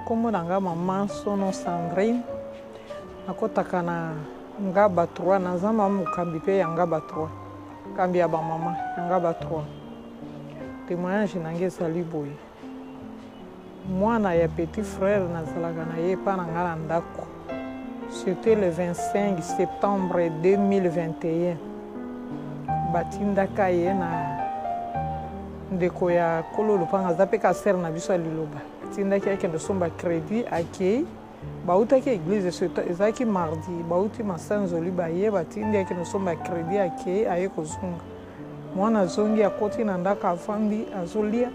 Comme nanga maman sono Sandrine nakotaka na ngaba 3 na zamba mukambi pe ya ngaba 3 kambi ya ba mama ngaba 3 témoignage nange sali boye mwana ya petit frère nazalaka na ye pa na nga na ndako. C'était le 25 septembre 2021 batindaka ye na ndeko ya kolo lupanga aza mpe kasere na biso ya liloba batindaki akende somba crédit akei bautaki église ezalaki mardi bauti masanzoli baye batindi akende somba crédit akei aye kozonga mwana azongi akoti na ndako afandi azolia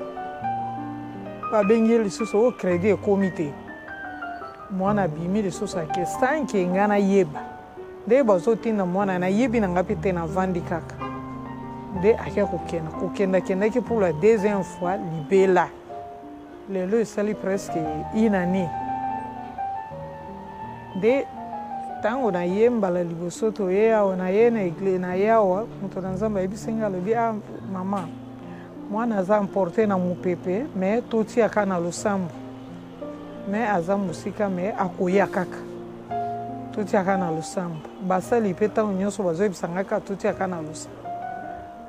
babengi ye lisusu oyo crédit ekomi te mwana abimi lisusu ake sanke nga nayeba nde bazotinda mwana nayebi na nga mpe te navandi kaka nde ake kokendakendaki pour la deuxième fois libela lelo esali presque une année nde ntango naye mbala liboso toye awa naye na egle naye awa moto na nzambe ayebisinga alobi a mama mwana aza emporté na mopepe me totiaka na losambo me aza mosika me akoya kaka totiaka na losambo basali mpe ntango nyonso bazoyebisanga kaka totiaka na losambo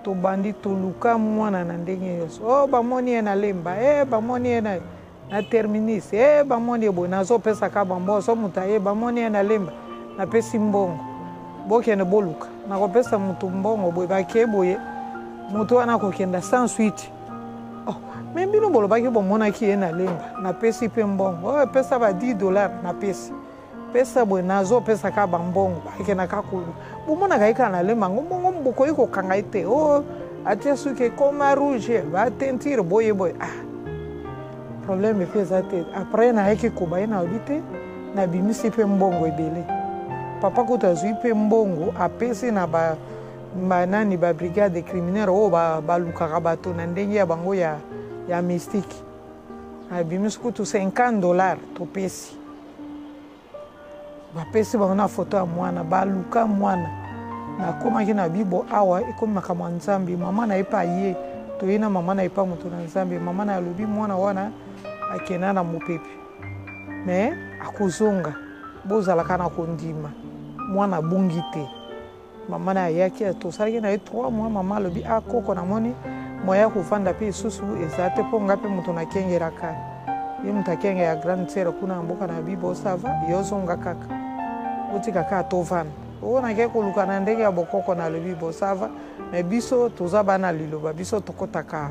tobandi toluka mwana na ndenge nyonso o bamoni ye na lemba bamoni ye na terminus bamoni ye boye nazopesaka bambo so moto aye bamoni ye na lemba napesi mbongo bokende boluka nakopesa moto mbongo boye bakee boye moto wana akokenda sans suite me bino bolobaki bomonaki ye na lemba napesi mpe mbongo pesa ba $10 napesi pesa boye nazopesaka bambongo bakendaka kolu bomonaka ye kaka na lemba mbongo bokoki kokanga ye te atia suki ekoma rouge batentire boye problème epe eza te après nayaki koba ye nayobi te nabimisi mpe mbongo ebele papa kutu azwi mpe mbongo apesi na banani babrigade criminaire oyo balukaka bato na ndenge ya bango ya mystique abimisi kutu $50 topesi bapesi bango na foto ya mwana baluka mwana nakomaki na bibo awa ekomi makambo ya nzambe mama na ye mpe aye toye na mama na ye mpe moto na nzambe mama na alobi mwana wana akenda na mopepe me akozonga bozalaka na kondima mwana abungi te mama na ayaki tosalaki na ye 3 mois mama alobi koko namoni moya kovanda mpe lisusu eza te mpo nga mpe moto nakengeraka ye moto akenge ya grande sere kuna na mboka na bibo sava yozonga kaka otika kaka tovanda oyo nake koluka na ndenge ya bokoko na alobi bosava me biso toza bana liloba biso tokotaka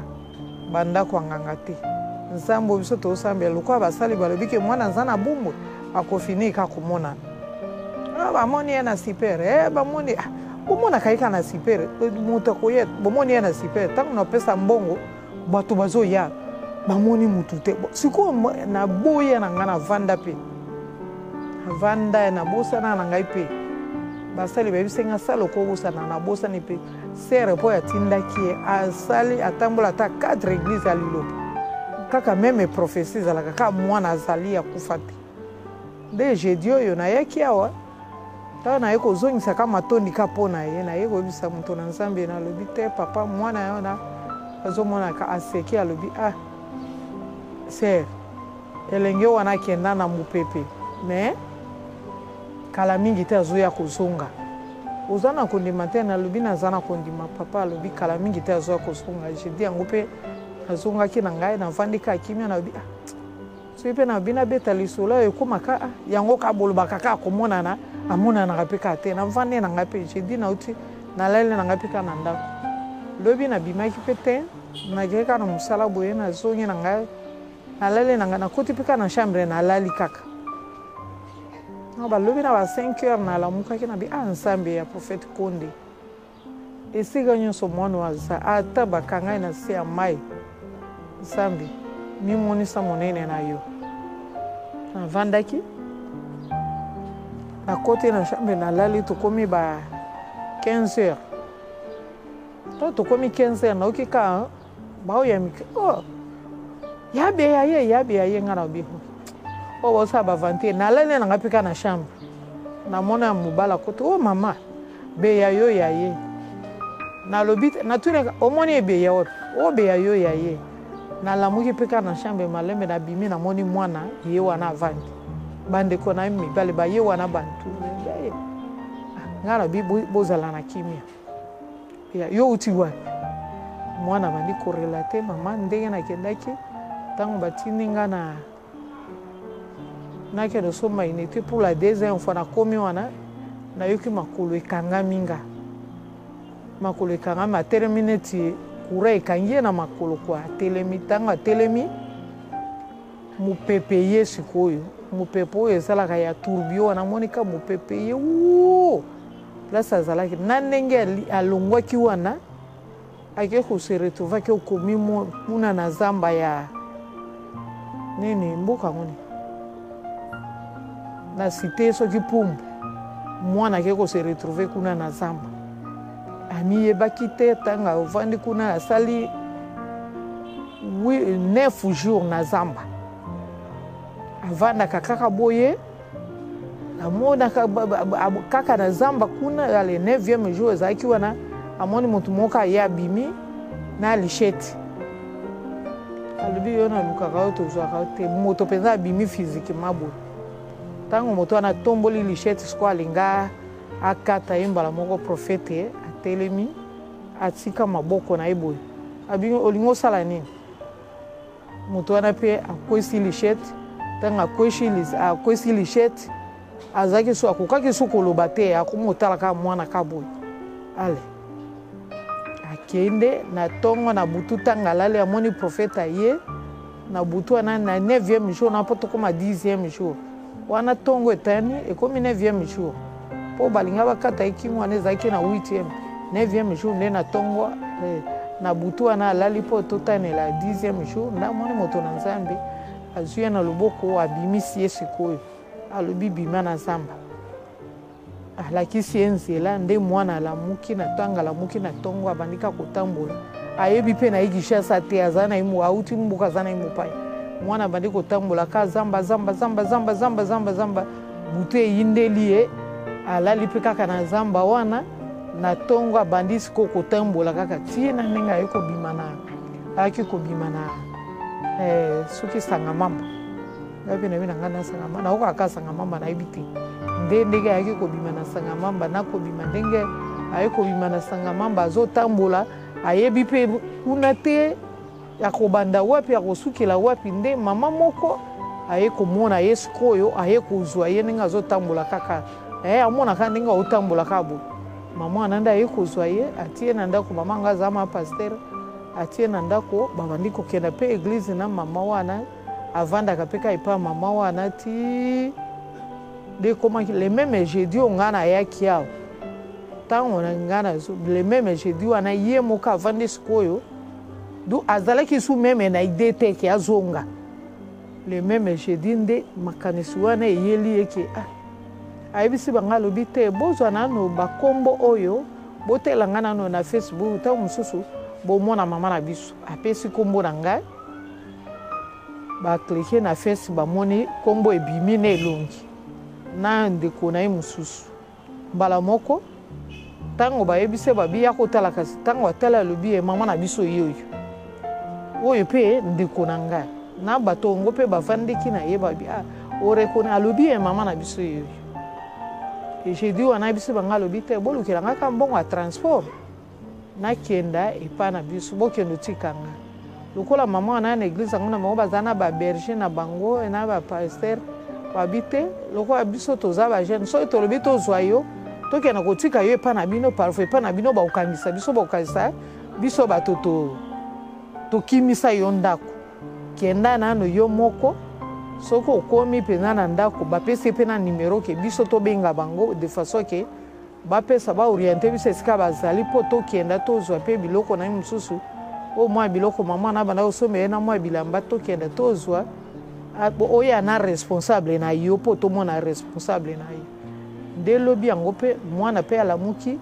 bandako ya nganga te nzambo biso tosambela lokwa basali balobi ke mwana aza na bumbwe akofini kaka komonana bamoni ye na super bamoni bomonaka ye kaka na super moto akoye bomoni ye na super ntango napesa mbongo bato bazoya bamoni mutu te sikoyo naboya na ngai navanda mpe navanda nabosana na ngai mpe basali bayebisenga sala okobosana nabosani mpe sere mpo yatindaki ye asali atambola ata 4 église ya liloba kaka meme prophétie ezalaka kaka mwana azali akufa te nde jeudi oyo nayaki awa ntango naye kozongisaka matondika mpo na ye naye koyebisa moto na nzambe nalobi te papa mwana yo azomonaka aseki alobi sere elenge wana akenda na mopepe me kala mingi te azoya kozonga oza na kondima te nalobi naza na kondima papa alobi kala mingi te azoya kozonga jeudi yango mpe azongaki na ngai navandika akimia nalobi soki mpe nabi nabeta lisolo oyo ekomaka yango kabolobaka kaka komonana amonanaka mpe kaka te navandi na ngai mpe jeudi nauti nalali na ngai mpe kaka na ndako lobi nabimaki mpe te nakei kaka na mosala boye nazongi na ngai nalali na ngai nakoti mpe kaka na chambre nalali kaka balobi na ba 5 heures nalamukaki nabi nzambe ya prophète Konde esika nyonso mwana waza ata bakangai na se ya mai nzambe mimonisa monene na yo navandaki nakoti na chambre nalali tokomi ba 15 heures to tokomi 15 heures naoki ka baoyamika yabeya ye nga na biho bosa bavante nalali na nga mpe kaka na chambre namona ya mobala kote mama beya yo ya ye nalobi natunaka omoni ebeya wapi beya yo ya ye na lamuki peka na chambre malembe na bimi na moni mwana ye wana avandi bande kona mibale ba ye wana bantu ngana bi bozala na kimia ya yo uti wa mwana bandi korelate mama ndenge na kendaki tango batini ngana na ke do soma inete pour la deuxième fois na komi wana na yoki makolo ekanga minga makolo ekanga ma terminer ti kura ekangie na makolo kwa telemi tanga telemi mupepe ye sikoyo mupepe oyo ezalaka ya tourbillon wana monika mupepe ye wo place azalaki na ndenge alongwaki wana ake kose retrouva ke okomi kuna na zamba ya nini mboka ngoni na cité soki pumbu mwana ake kose retrouve kuna na zamba amiyebaki te tanga ovandi kuna asali 9 jours na zamba avandaka kaka boye amonaka kaka na zamba kuna ale 9e jour ezalaki wana amoni motu moko aye abimi na lisheti alobi yo nalukaka oyo tozwaka te moto mpenza abimi physiquement boye ntango moto wana atomboli lisheti siko alinga akata ye mbala moko profete atelemi atika maboko na ye boye abimi olingi osala nini moto wana mpe akwesi lisheti ntango akwesi lisheti azalaki so akokaki so koloba te akomotalaka mwana ka boye ale akende na ntongo na butu ntango alali amoni profete aye na butu wana na 9e jour na mpo tokoma 10e jour wana ntongo etani ekomi 9e jour mpo balinga bakata ekingo wana ezalaki na 8e 9e jour nde na ntongo na butu wana alali mpo totanela 10e jour ndamoni moto na nzambe azwi ye na loboko abimisi ye sikoyo alobi bima na zamba alakisi ye nzela nde mwana alamuki na ntango alamuki na ntongo abandika kotambola ayebi mpe na ye kishasa te aza na ye auti mboka aza na ye mopaya mwana abandi kotambola ka zamba butu eyindeli ye alali mpe kaka na zamba wana na ntongo abandi siko kotambola kaka tie na ndenge ayaki kobima na soki sanga mamba ngapi na bina ngana sanga mamba na okaka sanga mamba na yebi te ndenge ayaki kobima na sanga mamba na kobima ndenge ayaki kobima na sanga mamba azotambola ayebi mpe kuna te ya kobanda wapi ya kosukela wapi nde mama moko aye komona ye sikoyo aye kozwa ye ndenge azotambola kaka amonaka ndenge aotambola kabo mama wana nde aye kozwa ye atie na ndako mama nga aza ma paster atie na ndako babandi kokenda mpe eglize na mama wana avandaka mpe ka epa mama wana ti nde komaki le meme jeudi oyo nga na ayaki awa ntango na nga na le meme jeudi wana ye moko avandi sikoyo du azalaki su meme na ide te ke azonga le meme jeudi nde makanisi wana eyeli ye ke ayebisi banga alobi te bozwa nano bakombo oyo botelanga nano na Facebook ntango mosusu bomona mama na biso apesi kombo na ngai baklike na Facebook bamoni kombo ebimi na elongi na ndeko na ye mosusu mbala moko ntango bayebise babiya kotala kasi ntango atala alobi ye mama na biso ye oyo mpe ndeko na ngai na bato ngo mpe bavandeki na ye babi orekona alobi ye mama na biso ye oyo jeudi wana biso banga alobi te bolukela ka mbongo ya transport nakenda epa na biso bokendo tikanga lokola mama wana na eglise yango na bango baza na baberger na bango na bapaster babi te lokola biso toza bajeune soki tolobi tozwa yo tokenda kotika yo epa na bino parfois epa na bino bakokangisa biso bakokangisa biso bato tokimisa yo ndako kenda nano yo moko soki okomi mpenza na ndako bapesi mpe na numero ke biso tobenga bango de façon ke bapesa baoriente biso esika bazali mpo tokenda tozwa mpe biloko na ye mosusu oyo mwa biloko mama na banda osomba ye na mwa bilamba tokenda tozwa oyo ana responsable na yo mpo tomona responsable na ye nde lobi yango mpe mwana mpe alamuki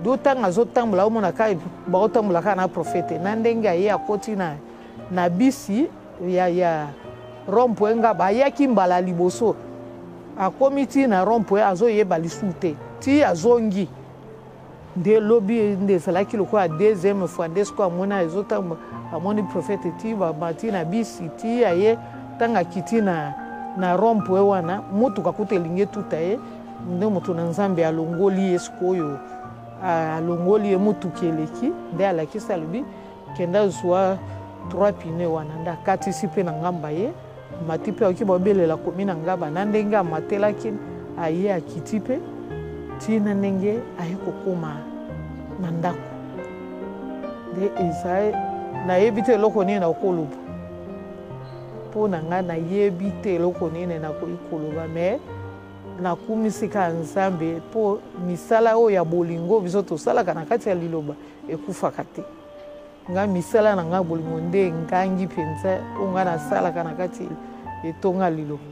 do ntango azotambola omonaka baotambola kaka na profete na ndenge aye akoti na bisi ya rompwe nga bayaki mbala liboso akomi ti na rompwe azoyeba lisu te ti azongi de lobby de salaki le quoi deuxième fois des quoi mona ezota amoni prophète ti ba matina bisiti aye tanga kitina na rompo wana mutu kakutelinge tutaye nde mutu na nzambe alongoli eskoyo alongoli mutu keleki nde alakisa lubi kenda zwa 3 pine wana nda katisipe na ngamba ye matipe okibobelela komina ngaba na ndenga matelaki aye akitipe tina ndenge aye kokoma na ndako nde ezae nayebi te eloko nini na okoloba mpo na ngai nayebi te eloko nini nakoki koloba me nakumisika nzambe mpo misala oyo ya bolingo biso tosalaka na kati ya liloba ekufaka te nga misala na nga bolingo nde ngangi mpenza oyo nga nasalaka na kati etonga liloba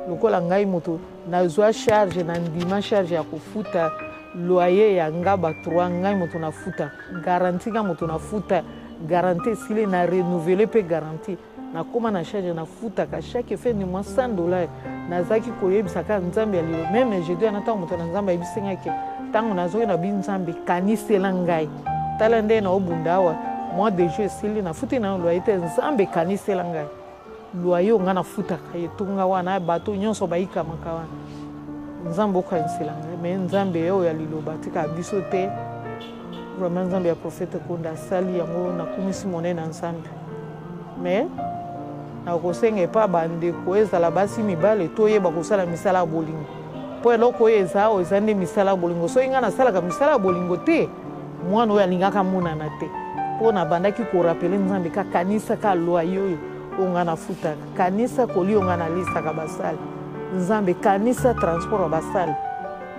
lokola ngai moto nazwa charge na ndima charge ya kofuta loyer ya ngaba 3 ngai moto nafuta garanti nga moto nafuta garanti esili na renouveler mpe garanti nakoma na charge nafutaka chaque fin du mois $100 nazalaki koyebisaka nzambe ya lilo meme jeudi ana ntango moto na nzambe ayebisengaki ntango nazoki na binzambe kanisela ngai tala nde na obunda awa mois de jeu esili nafuti na loyer te nzambe kanisela ngai loyer nga nafutaka etunga wana bato nyonso bayikamaka wana nzambe okanisela ngai me nzambe oyo ya liloba tika biso te vraiment nzambe ya prophète konda asali yango nakumisi monene na nzambe me nakosenga epa bandeko ezala basi mibale toyeba kosala misala ya bolingo mpo eloko oyo eza nde misala ya bolingo soki ngai nasalaka misala ya bolingo te mwana oyo alingaka monana te mpo nabandaki korapele nzambe kakanisa ka loyer oyo onga nafutaka kanisa koli onga nalisaka basali nzambe kanisa transport ya basali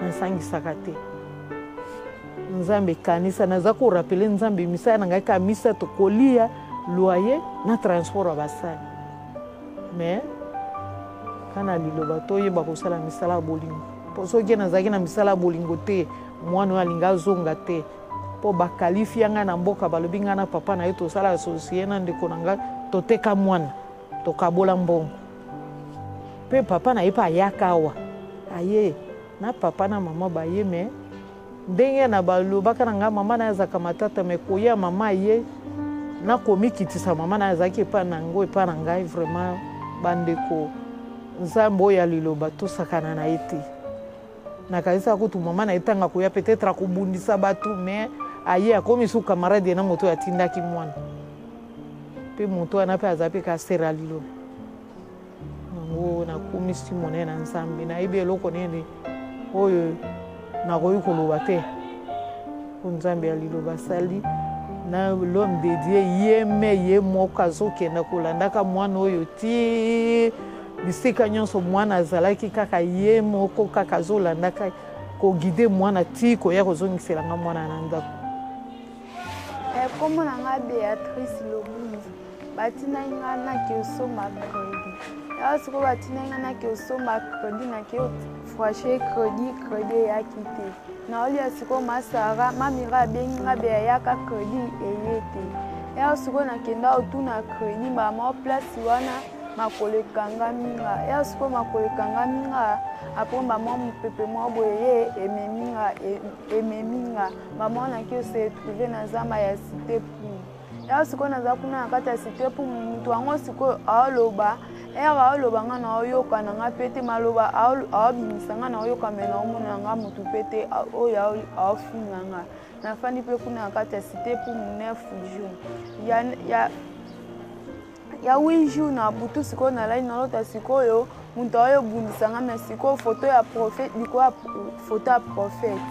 nasangisaka te nzambe kanisa naza korapele nzambe misala na ngai ka misato kolia loyer na transport ya basali me kana liloba toyeba kosala misala ya bolingo mpo soki nazalaki na misala ya bolingo te mwana oyo alingi azonga te mpo bakalifi ngai na mboka balobi ngai na papa na ye tosala asocie na ndeko na ngai toteka mwana tokabola mbongo mpe papa na ye mpe ayaka awa aye na papa na mama baye me ndenge na balobaka na ngai mama na ye azalaka matata me koya mama ye nakomikitisa mama na ye azalaki epa na yango epa na ngai vraiment bandeko nzambe oyo ya liloba tosakana na ye te nakanisa kutu mama na ye ntango akoya peut-être akobundisa bato me aye akomi su camarade na moto oyo atindaki mwana mpe moto wana mpe aza mpe kasera liloba yango nakumisi monene na nzambe nayebi eloko nini oyo nakoki koloba te po nzambe ya liloba asali na l'homme de Dieu ye me ye moko azokenda kolandaka mwana oyo ti bisika nyonso mwana azalaki kaka ye moko kaka azolandaka kogide mwana ti koya kozongiselanga mwana na ndako kombo na nga Beatrice Lobunzi batinai nga nake osomba crédit yawa sikoyo batinai nga nake osomba crédit nake franche crédit eyaki te naolia sikoyo masara mamira abengi nga be ayaka crédit eye te yawa sikoyo nakenda otuna crédit bama place wana makolekanga minga yawa sikoyo makolekanga minga apres bama mopepe mwa boye ye ememinga bama wanaki ose trouve na zamba ya cité pour yawa sikoyo naza kuna na kati ya cité pour mutu wango sikoyo aoloba era aoloba nga na oyoka na nga pete maloba aobimisa nga na oyoka me na omona nga mutu pete oyo aofinga nga nafandi mpe kuna na kati ya cité pour 9 jours ya 8 jours na butu sikoyo nalai nalota sikoyo mutu aoyobundisa nga me sikoyo foto ya prophète likoya foto ya prophète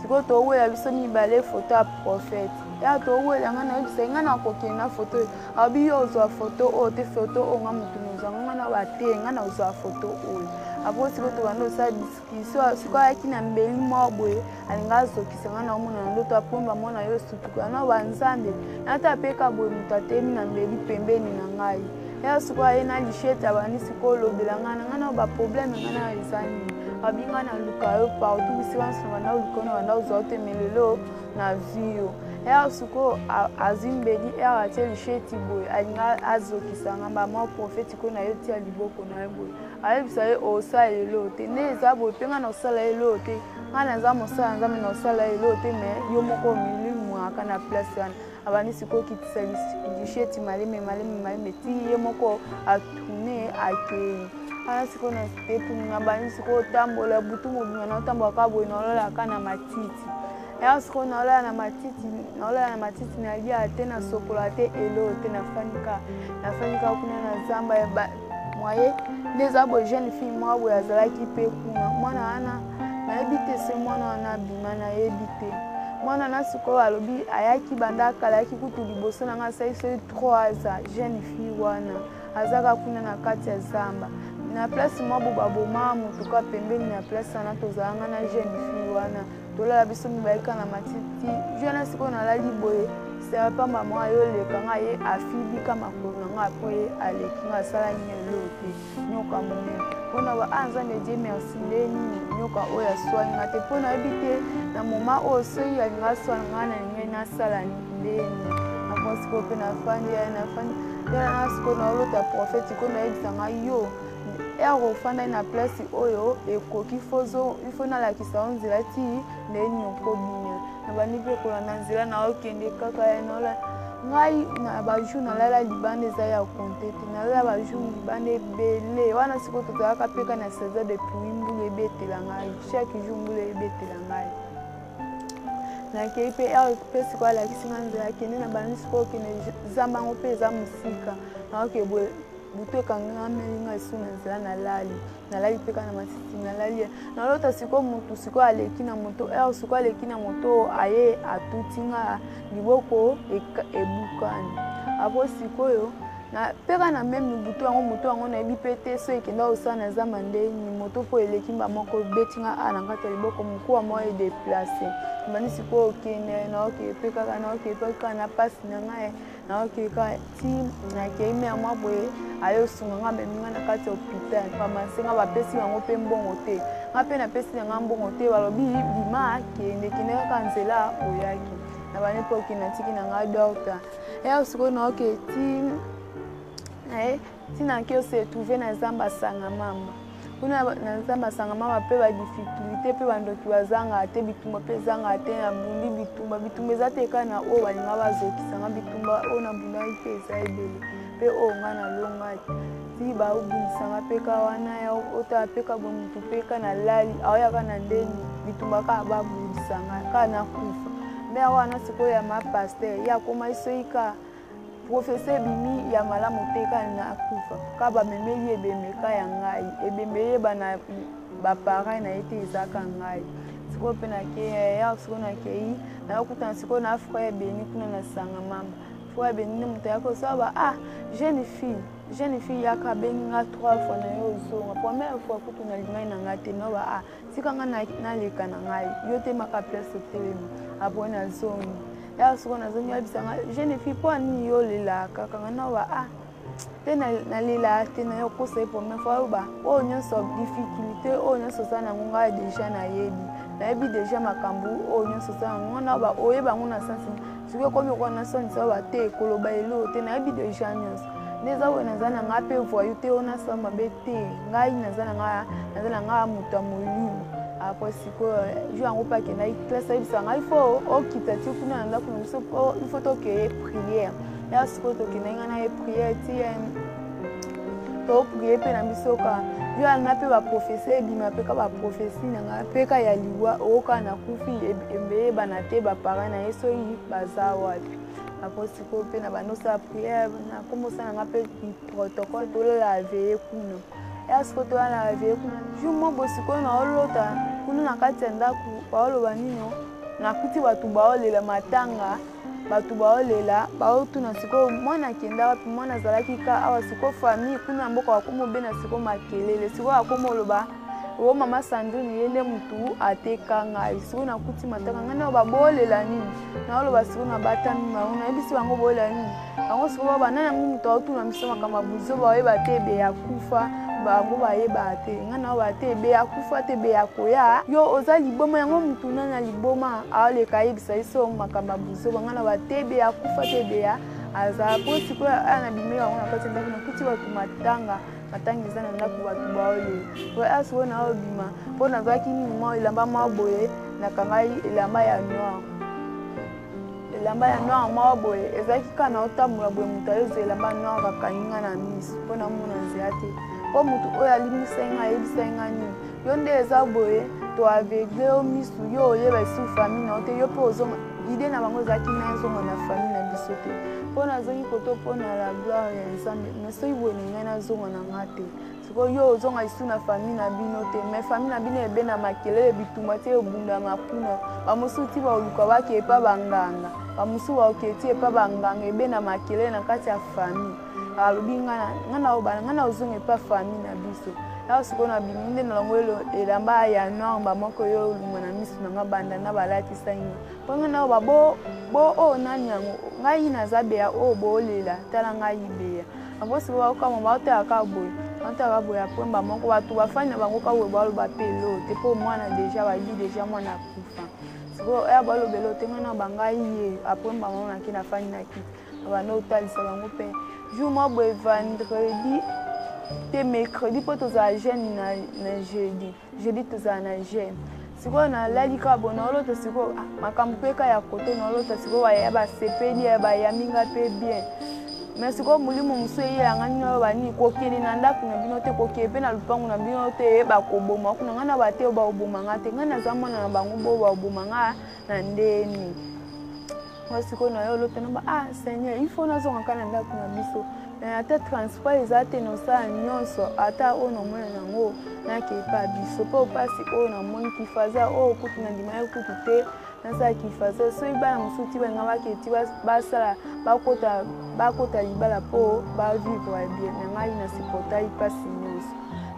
sikoyo towela biso mibale foto ya prophète ya towela nga nayebisa nga na kokenda foto oyo abi yo ozwa foto oyo te foto oyo nga mutu nozwanga nga na bate nga na ozwa foto oyo apres sikoyo tobanda osala discussion sikoyo ayaki na mbeli mwa boye alinga azokisa nga na omona na ndoto apres bamona yo sutuka na banzambe nata peka boye mutu atemi na mbeli pembeni na ngai ya sikoyo aye na lishete abandi sikoyo olobela nga na nga na baproblème nga na eza nini abi nga na luka yo partout bisika nyonso na banda oluka na banda ozwa otemelelo na vie yo ya sikoyo azwi mbeli ya atie lisheti boye alinga azokisanga bama prophète ko na yo tia liboko na ye boye ayebisa ye osala eloo te nde eza boye mpe nga na osala eloo te ngana za mosala nzambe na osala elo te me yo moko milimu akana place wana abani siko kitisa lisheti maleme ti ye moko atune ake ana siko na stepu ngabani siko tambola butu mobinga na tambola kabo inola kana matiti ya siko na na matiti na lia tena sokola te elo te na fanika kuna na zamba ya moye les abo jeune fille moi bo yazalaki pe kuna mwana ana na ebite se mwana ana bima na ebite mwana na siko alobi ayaki banda kala yaki kutu liboso na nga sai 3 ans jeune fille wana azaka kuna na kati ya zamba na place moi bo baboma mutuka pembeni na place na tozanga na jeune fille wana tola biso mibaika na matiti jeune siko na la liboye c'est pas maman yo le kanga ye afibi kama ko nga après aleki nga sala nyelo te nyoka mone ona ba anza ne je merci ndeni nyoka oya swanga te pona ebite na mama o so ya nga swanga na ngena sala ndeni akosi ko pe na fandi ya na siko na lota prophète ko na ebisanga yo ero fanda na place oyo ekoki fozo ifo na la kisaonzela ti ndeni okobina na bani pe ko na nzela na okende kaka ya nola ngai na baju na lala libande za ya kontete na lala baju libande bele wana siko tozalaka peka na 16 de puimbule betela ngai chaque jour mbule betela ngai na keipe pe siko ala kisinga nzela kende na bani siko kende zamba ngope za musika na okebwe buto kanga melinga suna nzela na lali peka na matiti na lali na lota siko mutu siko aleki na moto siko aleki na moto aye atutinga liboko ebukani apo sikoyo na peka na meme buto yango moto yango na ebipete so ekenda osana na zamba ndeni moto po eleki mba moko betinga ana ngata liboko mkuwa mo e déplacer bani siko okene na okepeka na okepeka na passe na ngai na okeka ti na keime ya mabwe ayo sunga nga meminga na kati hôpital pharmacie nga bapesi yango pe mbongo te nga pe na pesi nga mbongo te balobi bima kende kaka nzela oyaki na bani po kina tiki na nga docteur ya siko na oketi ti na ke se trouver na zamba sanga mama kuna na zamba sanga mama pe ba difficulté pe bandoki bazanga te bitumba pe zanga te na bundi bitumba ezateka na o balinga bazokisa nga bitumba o na bunda ite eza ebele pe o nga na longa ti ba ubisanga pe ka wana ya ota pe ka bomutu pe ka na lali aoyaka na ndeni bitumba ka ba budisanga ka na kufa me wana siko ya ma pasteur ya koma isoika professeur bimi ya malamu te ka na kufa ka ba memeli ebemeka ya ngai ebembeye bana ba parents na ete ezaka ngai siko pe na ke ya siko na ke na okuta siko na frère beni kuna na sanga mama frère beni mutu yako saba jeune fille yaka benga 3 fois na yo zonga première fois kutu na limai na ngate no ba sika nga na leka na ngai yo te maka place telemi apo na zongi ya siko na zongi abisanga jeune fille po ani yo lela kaka nga no ba te na lela te na yo kosa première fois ba o nyonso difficulté o nyonso sana ngunga déjà na yebi déjà makambu o nyonso sana ngona ba oyeba ngona sansi siko komi ko na sansi ba te koloba elo te na yebi déjà nyonso neza wena zana nga pe voyu te ona sama bete ngai nazana nga mutu amolimu apo siko jo yango pa ke na classe bisa ngai fo okita ti kuna nda kuna so il faut to ke prière ya siko to ke na na prière ti to prier pe na bisoka jo na pe ba professeur bima pe ka ba prophétie na nga pe ka ya liwa oka na kufi embe bana te ba parents na yeso yi bazawa apo siko pe na banosa prière na komosa na pe protocole to la veille kuna ya siko to la veille kuna jumo bosiko na olota kuna na kati ndaku baolo banino na kuti batu baolela matanga batu baolela baotu na siko mwana kenda wapi mwana zalaki ka awa siko famille kuna mboka wakomo be na siko makelele siko wakomo loba o mama Sandrine yende mutu ateka ngai siko na kuti matanga ngana babolela nini na oloba siko na batami mauna ebisi bango bolela nini bango siko baba nana mutu autu na misoma kama buzo bawe tebe ya kufa bango bayeba te ngana ba tebe ya kufa tebe ya koya yo oza liboma yango mutu nana liboma ale kayebisa iso makamba buzo ngana ba tebe ya kufa tebe ya aza po siko ana bimela ona kati ndako na kuti watu matanga eza na ndako watu baole po aso na obima po na zaki ni mo ilamba maboye na kangai ilamba ya noir maboye ezaki kana otamula boye mutayozo ilamba noir kakanginga na miso po na mona nziate po mutu oyo alimisa inga yebisa inga ni yo nde eza boye to aveugle o misu yo oyeba isu famille na ote yo po ozonga idée na bango ezalaki na ezonga na famille na biso te mpo nazongi koto mpo na la gloire ya nzambe me soki boye na ngai nazonga na nga te sikoyo yo ozonga isu na famille na bino te me famille na bino ebe na makelele bituma te ebundama kuna bamosusu ti baoluka bake epa banganga bamosusu baoke ti epa banganga ebe na makelele na kati ya famille alobi nga na ozonga epa famille na biso ya sikoyo na bimi nde na longo elamba ya noir bamoko yo olunga na miso na nga banda na balatisa inga mpo nga nao bo oyo nani yango ngai naza beya oyo boolela tala ngai beya yango sikoyo bakokama baotelaka boye apres bamoko bato bafani na bango kaboye baloba mpe elo te mpo mwana deja babi deja mwana akufa sikoyo ya balobela o te nga na bangai ye apres bamoko naki na fani na kiti bana otalisa bango mpe jour mwa boye vendredi te mercredi mpo tozala jeune na jeudi tozala na jeune sikoyo nalali kaka boye naolota sikoyo makambo mpe ka ya kote naolota sikoyo baya basepeli bayambinga mpe bien mais sikoyo molimo mosusu eyelanga nini oyo banini kokende na ndako na bino te kokende mpe na lupango na bino te eyeba koboma kuna ngai na bate oyo baobomanga te ngai naza mwana na bango bo baobomanga na ndeni sikoyo nayo olota naba seigneur il faut nazongaka na ndako na biso ata transport eza te nosala nyonso ata oyo namona nango nakepa biso mpo mpasi oyo namoni kifaza oyo kutu na ndima ya kutu te nasala kifaza soki bana mosusu ti balinga baketi basala bakota libala mpo bavivre bien na ngai nasipotai mpasi nyonso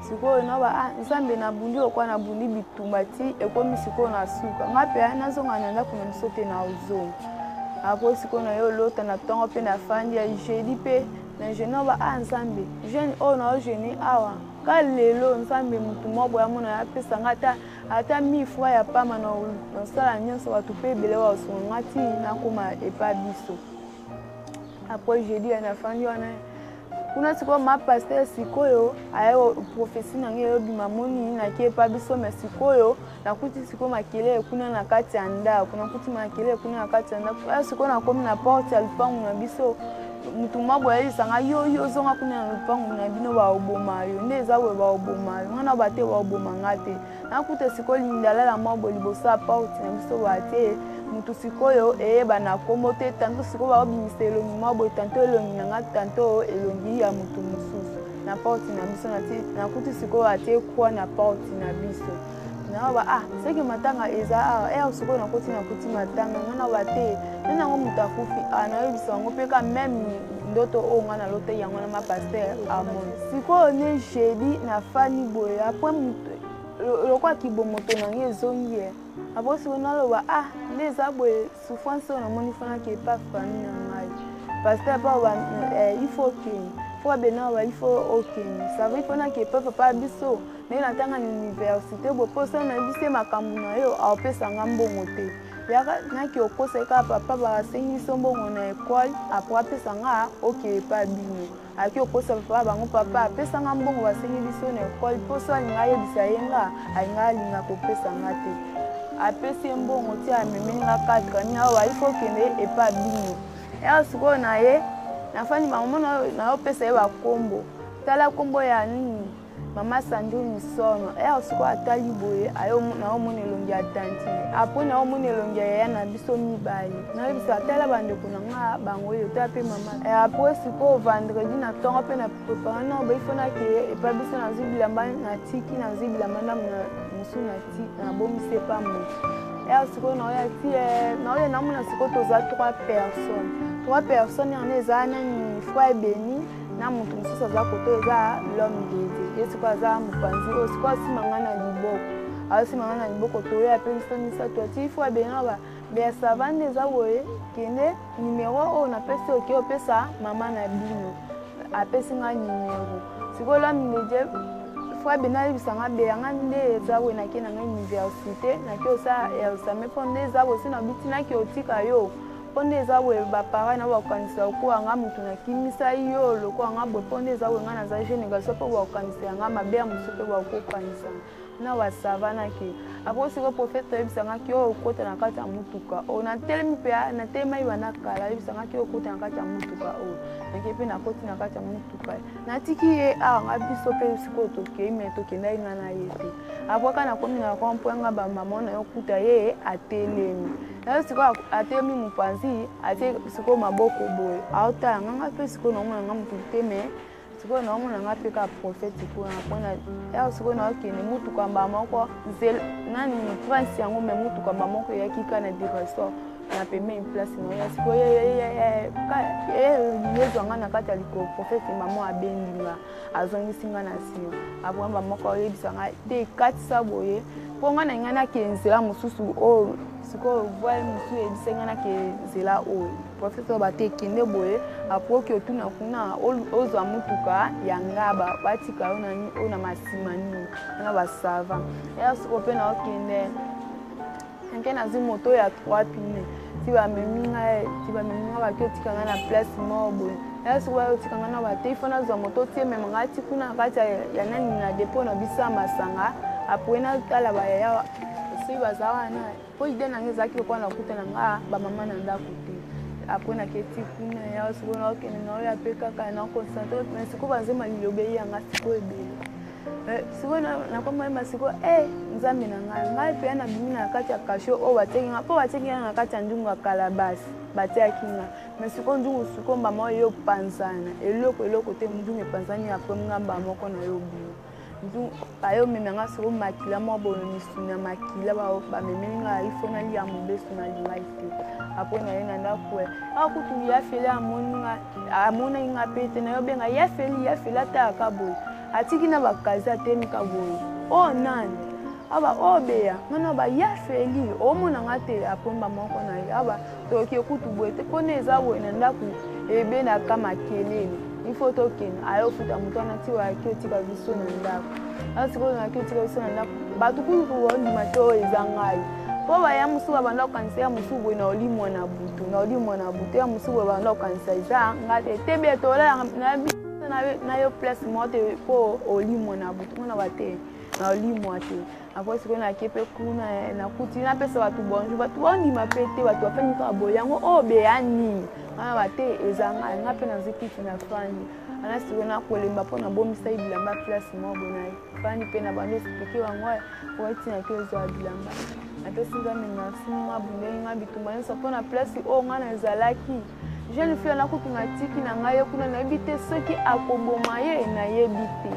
sikoyo naba nzambe nabundi okwa nabundi bitumba ti ekomi sikoyo na suka nga mpe nazonga na ndako na biso te na ozonga apo sikoyo na yo olota na ntongo mpe na fandi ya jeudi mpe na jeune oba nzambe jeune oyo na ojeune awa ka lelo nzambe mutu moko yamona apesanga ata 1000 fois ya pama nosala nyonso bato mpe ebele baosonga ti nakoma epa biso apres jeudi ya na fandi wana kuna sikoyo mapaster sikoyo aye profesi na ngai eyobima moni naki epa biso me sikoyo nakuti sikoyo makelele kuna na kati ya ndako nakuti makelele kuna na kati ya ndako sikoyo nakomi na porte ya lupango na biso mutu moko ayelisanga yo ozonga kuna na lupango na bino baoboma yo nde eza boye baoboma yo nga na bate baoboma nga te nakuta sikoyo lindalala moko liboso ya porte na biso bate mutu sikoyo eyeba na kombo te tanto sikoyo baobimisa elongi mwa boye tanto elongi na nga tanto elongi ya mutu mosusu na porte na biso nakuti sikoyo atie kwa na porte na biso naoba seki matanga eza awa sikoyo nakuti matanga nga na bate nde nango mutu akufi nayebisa bango mpe ka meme ndoto oyo nga nalota yango na mapaster amoni sikoyo ne jeudi na fani boye apres mutu lokwa kibomoto na ngai ezongi apres sikoyo naloba nde eza boye souffrance oyo namoni fanaki epa famille na ngai paster pa il faut okende fo abena oba il faut okende sava il faut naki epa papa biso ndenge natanga na université boye mpo so na biso makambo na yo aopesanga mbongo te yaka naki okosa kaka papa basengi biso mbongo na ekole apres apesanga okende epa bino aki okosa papa bango papa apesanga mbongo basengi biso na ekole mpo so alinga ayebisa ye nga alinga alinga kopesanga te apesi ye mbongo ti amemeli nga 4 ni awa ifo okende epa bino ya sikoyo na ye nafani bamamo nayopesa ye bakombo tala kombo ya nini mama Sandrine Sono sikoyo atali boye naomona elongi ya tantine apres naomona elongi ya yaya na biso mibale nayebisa atala bandeko na nga bango oyo tala mpe mama apres sikoyo vendredi na ntongo mpe na prépara nao baifo nakeye epa biso nazwi bilamba natiki nazwi bilamba ndamu mosu na bomise epa moto sikoyo naoya namona sikoyo toza 3 personnes yango eza nani frère ebeni na mutu mosusu aza koto eza l'homme dede ye sikoyo aza mopanzi oyo sikoyo asimanga na liboko asimanga na liboko toyo ape biso misato ati ifo abena beasava nde eza boye kende numero oyo napesi oke opesa mama na bino apesi nga numero sikoyo l'homme dede fo abena ayebisanga beyanga nde eza boye nake na nga université nake osala examen mpo nde eza boye si na biti nake otika yo ponde eza boye bapara na bakokanisa okuwa nga mutu nakimisa yo lokola nga boye ponde eza boye nga naza jeune garçon mpo bakokanisa yanga mabe ya mosu mpe bakokanisa na basavanaki apres siko prophète ayebisangaki oyo okota na kati ya mutuka oyo natelemi mpe natelema yiba na kala ayebisangaki oyo okota na kati ya mutuka oyo nake mpe nakoti na kati ya mutuka natiki ye nga biso mpe sikoyo tokei me tokendai nga na ye te apres kaka nakomi na kompo yanga bamama na yo kuta ye atelemi nayo sikoyo atelemi mopanzi atie sikoyo maboko boye aotala nganga mpe sikoyo naomona nga motu te me sikoyo naomona nga mpe ka prophète kuna mpona ya sikoyo naokende mutuka mba moko nani prince yango me mutuka mba moko eyaki ka na direction na peme place naoya sikoyo yezwanga na kati ya likolo prophète mama abendinga azongisi nga na nsima apres mba moko oyebisanga te ekatisa boye mpo nga na nga nakenzela mosusu oyo sikoyo voile mosusu eyebisa nga nakezela oyo prophète oyo batekende boye apres oki otuna kuna ozwa mutuka ya ngaba batika oyo na masima nini wana basava ya sikoyo mpe naokende nke nazwi moto ya 3 pine ti bameminga baki otikanga na place moko boye ya sikoyo otikanga na bate ifo nazwa moto tie memanga ti kuna na kati ya nani na depo na biso ya masanga apres natala bayaya soki baza wana mpo ide nange ezalaki lokola nakuta na nga bamama na ndako te apres naketi kuna ya sikoyo naokende naoya mpe kaka nakoncentre me sikoyo bazema liloba eyanga sikoyo ebele sikoyo nakomayeba sikoyo nzambe na ngai ngai mpe na bimi na kati ya kasho oyo batiekinga mpo batiekinga na kati ya ndungu ya kalabasi batiaki nga me sikoyo ndungu sikoyo mbama oyo eyopanzana eloko te ndungu epanzani apres ngamba moko na yo bino ayo memanga sikoyo makila moko boye misuni ya makila bamemeli nga ifo nalia mobesu nalingai te apres naye na ndako akutu yafeli amoni nga mpe te nayobenga yafeli atayaka boye atiki na bakazi atemika boye oyo nani aba obeya ngana ba yafeli omona nga te apomba moko na ye aba toki ekutu boye te mpona eza boye na ndako ebe na kama kelele ifo tokende ayo futa moto wana ti wayaki otika biso na ndako asikoyo nayaki otika biso na ndako bato kuluku ondima te oyo eza ngai mpo baya mosu babanda kokanisa ya mosu boye na olimwa na butu ya mosu boye babanda kokanisa eza nga te tebe tolala na yo place moko te mpo olimwa na butu ngana bate na olimwa te apres sikoyo nake mpe kuna nakuti napesa bato bonjour bato bondima mpe te bato bafandika boye yango oyo beya nini ngana bate eza ngai nga mpe nazwi kiti na fandi ana sikoyo nakolemba mpo nabomisa ye bilamba place moko boye na fandi mpe na bando esplike bango oetinaki ozwa bilamba apesi nzambe merci nga bundeli nga bitumba nyonso mpo na place oyo nga nazalaki jeune fille nakutu natiki na ngai ye kuna nayebi te soki akoboma ye nayebi te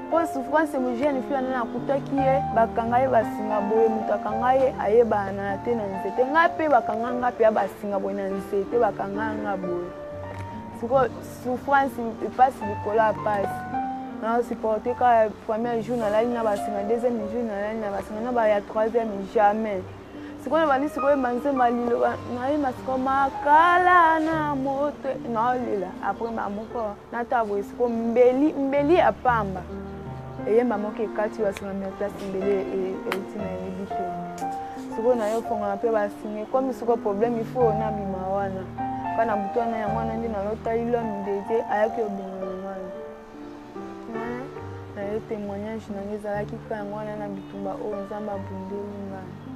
mpo souffrance mo jeune fille wana nakutaki ye bakanga ye basinga boye moto akanga ye ayebana te na nzete ngai mpe bakanga nga mpe ya basinga boye na nzete bakanga nga boye sikoyo souffrance epasi likolo ya pasi nasupporte ka premier jour nalali na basinga deuxième jour nalali na basinga na baya troisième jamais sikoyo bandi sikoyo banzemba liloba nayeba sikoyo makala na moto naolela apres bamoko nata boye sikoyo mbeli ya pamba eyemba moko ekati basinga mia place mbeli euti na yebi te sikoyo nayofongana mpe basinga komi sikoyo problème ifo na bima wana kana butu wana yango wana nde nalotali lomi dete ayaki obengana ngana naye témoignage nange ezalaki ka yango wana na bitumba oyo nzambe abundeli ngai